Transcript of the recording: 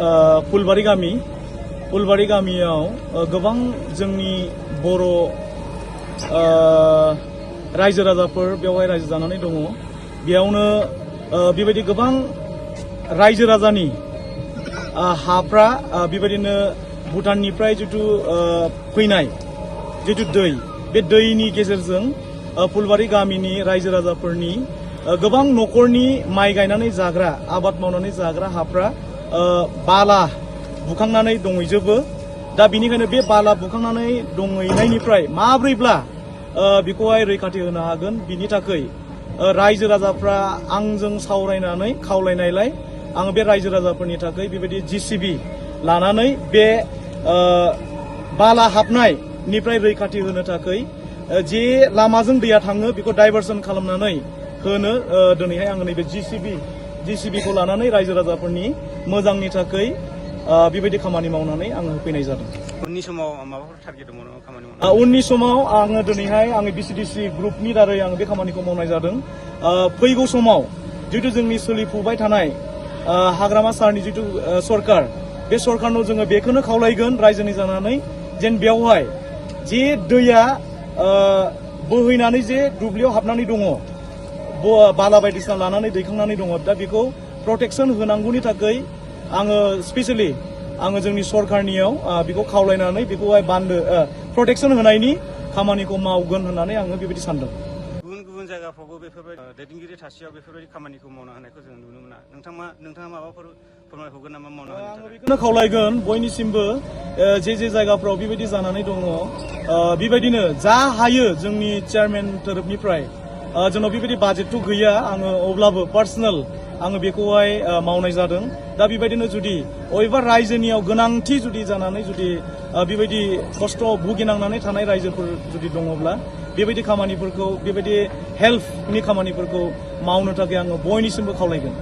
फुलबारि गामियाव गोबां जोंनि बर' रायजो राजाफोर बेवहाय रायजो जानानै दङ। बेयावनो बेबायदि गोबां रायजो राजानि हाफ्रा बेबायदिनो भुटाननिफ्राय जिथु फैनाय जिथु दै, बे दैनि गेजेरजों फुलबारि गामिनि रायजो राजाफोरनि गोबां न'खरनि माइ गायनानै जाग्रा, आबाद मावनानै जाग्रा हाफ्रा बाला बुखांनानै दंहैजोबो। दा बिनिखायनो बे बाला बुखांनानै दंहैनायनिफ्राय माब्रैब्ला बेखौहाय रैखाथि होनो हागोन, बिनि थाखाय रायजो राजाफ्रा आंजों सावरायनानै खावलायनायलाय आङो बे रायजो राजाफोरनि थाखाय बेबायदि JCB लानानै बे बाला हाबनायनिफ्राय रैखाथि होनो थाखाय जे लामाजों दैया थाङो बेखौ डाइभारसन खालामनानै होनो दिनैहाय आङो नैबे JCBखौ लानानै रायजो राजाफोरनि मोजांनि थाखाय बेबायदि खामानि मावनानै आङो होफैनाय जादों। उननि समाव माबाफोर टारगेट दङ नामा खामानि मावनाय? उननि समाव आङो दिनैहाय आङो BCDC ग्रुपनि दारै आङो बे खामानिखौ मावनाय जादों। फैगौ समाव जितु जोंनि सोलिफुबाय थानाय हाग्रामा सारनि जितु सरकार, बे सरकारनाव जोङो बेखौनो खावलायगोन रायजोनि जानानै जेन बेवहाय जे दैया बोहैनानै जे दुब्लियाव हाबनानै दङ, बाला बायदिसिना लानानै दैखांनानै दङ, दा बेखौ प्रटेक्सन होनांगौनि थाखाय आङो स्पेसियेलि आङो जोंनि सरकारनियाव बेखौ खावलायनानै बेखौहाय प्रटेक्सन होनायनि खामानिखौ मावगोन होननानै आङो बेबायदि सानदों। गुबुन जायगाफ्रावबो बेफोरबायदि दैदेनगिरि थासेयाव बेफोरबायदि खामानिखौ मावना होनायखौ जों नुनो मोना। नोंथाङा माबाफोर फोरमायहरगोन नामा मावना होनो थाखाय? आङो बेखौनो खावलायगोन बयनिसिमबो जे जायगाफ्राव बेबायदि जानानै दङ, बेबायदिनो जा हायो जोंनि चेयारमेन तरफनिफ्राय जोंनाव बेबायदि बाजेटथ' गैया, आङो अब्लाबो पार्सनेल आङो बेखौहाय मावनाय जादों। दा बेबायदिनो जुदि अबेबा रायजोनियाव गोनांथि जुदि जानानै जुदि बेबायदि खस्थ' भुगिनांनानै थानाय रायजोफोर जुदि दङब्ला बेबायदि खामानिफोरखौ, बेबायदि हेल्पनि खामानिफोरखौ मावनो थाखाय आङो बयनिसिमबो खावलायगोन।